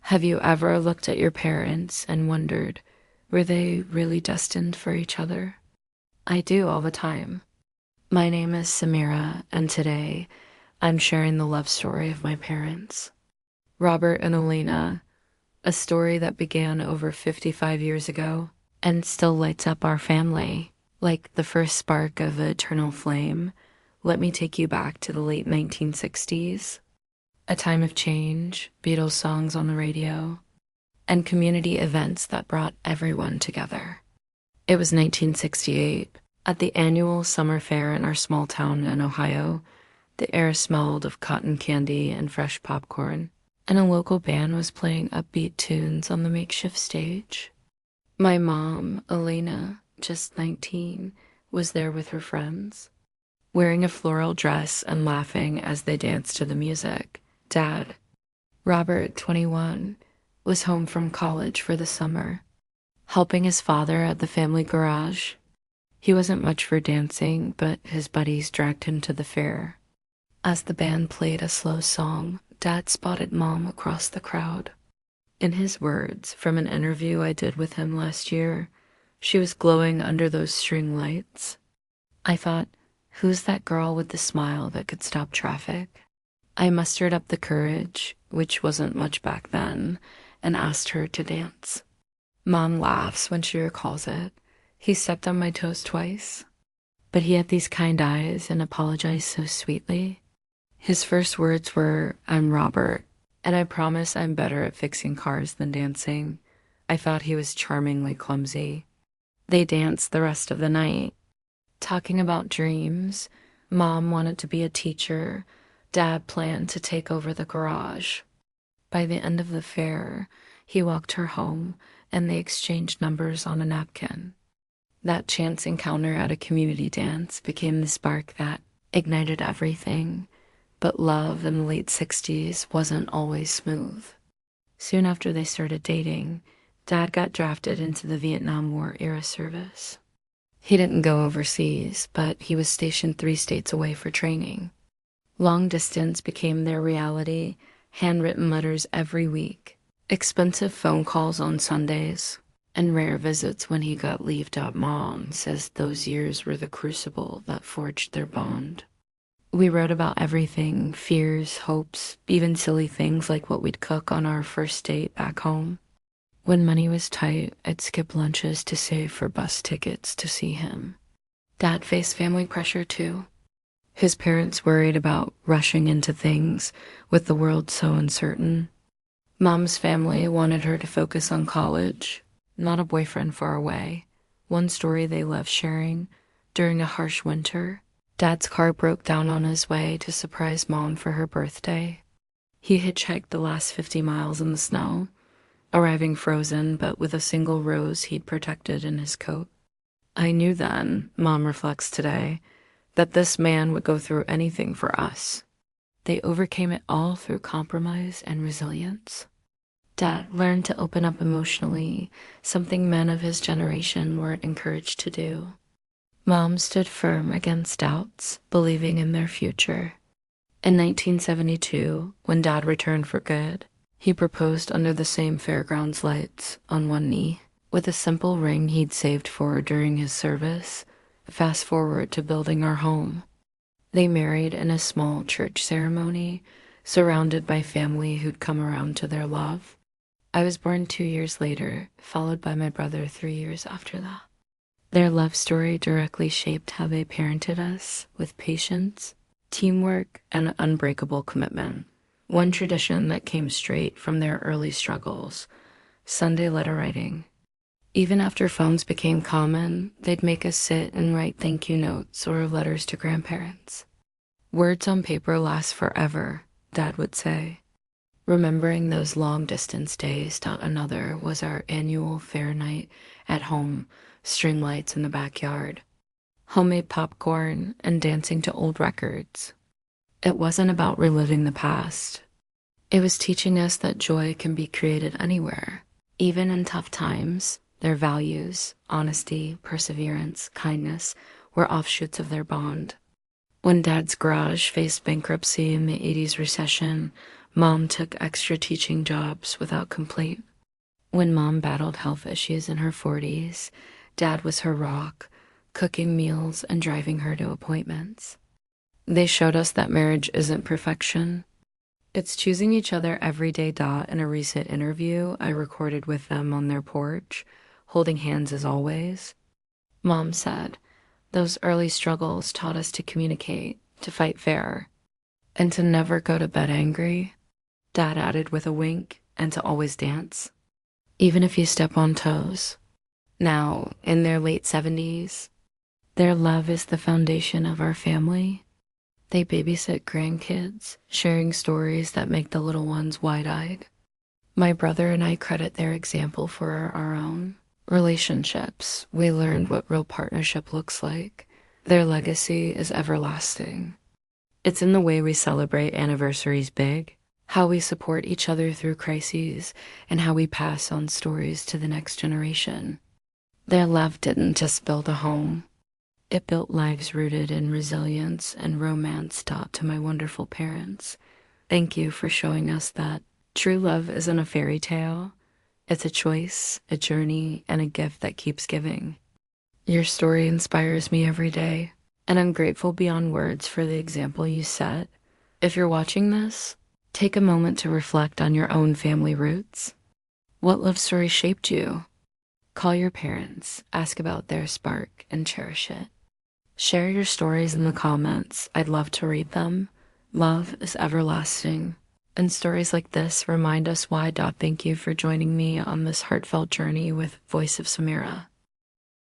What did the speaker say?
Have you ever looked at your parents and wondered, were they really destined for each other? I do all the time. My name is Samira, and today I'm sharing the love story of my parents, Robert and Elena, a story that began over 55 years ago and still lights up our family like the first spark of an eternal flame. Let me take you back to the late 1960s, a time of change, Beatles songs on the radio, and community events that brought everyone together. It was 1968. At the annual summer fair in our small town in Ohio, the air smelled of cotton candy and fresh popcorn, and a local band was playing upbeat tunes on the makeshift stage. My mom, Elena, just 19, was there with her friends, wearing a floral dress and laughing as they danced to the music. Dad, Robert, 21, was home from college for the summer, helping his father at the family garage. He wasn't much for dancing, but his buddies dragged him to the fair. As the band played a slow song, Dad spotted Mom across the crowd. In his words from an interview I did with him last year, she was glowing under those string lights. I thought, who's that girl with the smile that could stop traffic? I mustered up the courage, which wasn't much back then, and asked her to dance. Mom laughs when she recalls it. He stepped on my toes twice, but he had these kind eyes and apologized so sweetly. His first words were, "I'm Robert, and I promise I'm better at fixing cars than dancing." I thought he was charmingly clumsy. They danced the rest of the night, talking about dreams. Mom wanted to be a teacher. Dad planned to take over the garage. By the end of the fair, he walked her home, and they exchanged numbers on a napkin. That chance encounter at a community dance became the spark that ignited everything. But love in the late 60s wasn't always smooth. Soon after they started dating, Dad got drafted into the Vietnam War era service. He didn't go overseas, but he was stationed 3 states away for training. Long distance became their reality, handwritten letters every week, expensive phone calls on Sundays, and rare visits when he got leave. Mom says those years were the crucible that forged their bond. We wrote about everything, fears, hopes, even silly things like what we'd cook on our first date back home. When money was tight, I'd skip lunches to save for bus tickets to see him. Dad faced family pressure too. His parents worried about rushing into things with the world so uncertain. Mom's family wanted her to focus on college, not a boyfriend far away. One story they loved sharing, during a harsh winter, Dad's car broke down on his way to surprise Mom for her birthday. He hitchhiked the last 50 miles in the snow, arriving frozen but with a single rose he'd protected in his coat. I knew then, Mom reflects today, that this man would go through anything for us. They overcame it all through compromise and resilience. Dad learned to open up emotionally, something men of his generation weren't encouraged to do. Mom stood firm against doubts, believing in their future. In 1972, when Dad returned for good, he proposed under the same fairgrounds lights, on one knee, with a simple ring he'd saved for during his service. Fast forward to building our home. They married in a small church ceremony, surrounded by family who'd come around to their love. I was born 2 years later, followed by my brother 3 years after that. Their love story directly shaped how they parented us, with patience, teamwork, and unbreakable commitment. One tradition that came straight from their early struggles: Sunday letter writing. Even after phones became common, they'd make us sit and write thank you notes or letters to grandparents. Words on paper last forever, Dad would say. Remembering those long-distance days. Another was our annual fair night at home, string lights in the backyard, homemade popcorn, and dancing to old records. It wasn't about reliving the past. It was teaching us that joy can be created anywhere, even in tough times. Their values, honesty, perseverance, kindness, were offshoots of their bond. When Dad's garage faced bankruptcy in the 80s recession, Mom took extra teaching jobs without complaint. When Mom battled health issues in her 40s, Dad was her rock, cooking meals and driving her to appointments. They showed us that marriage isn't perfection. It's choosing each other every day. In a recent interview I recorded with them on their porch, holding hands as always. Mom said, those early struggles taught us to communicate, to fight fair, and to never go to bed angry. Dad added with a wink, and to always dance, even if you step on toes. Now, in their late 70s, their love is the foundation of our family. They babysit grandkids, sharing stories that make the little ones wide-eyed. My brother and I credit their example for our own relationships. We learned what real partnership looks like. Their legacy is everlasting. It's in the way we celebrate anniversaries big, how we support each other through crises, and how we pass on stories to the next generation. Their love didn't just build a home. It built lives rooted in resilience and romance taught to my wonderful parents. Thank you for showing us that true love isn't a fairy tale. It's a choice, a journey, and a gift that keeps giving. Your story inspires me every day, and I'm grateful beyond words for the example you set. If you're watching this, take a moment to reflect on your own family roots. What love story shaped you? Call your parents, ask about their spark, and cherish it. Share your stories in the comments. I'd love to read them. Love is everlasting. And stories like this remind us why. Thank you for joining me on this heartfelt journey with Voice of Samira.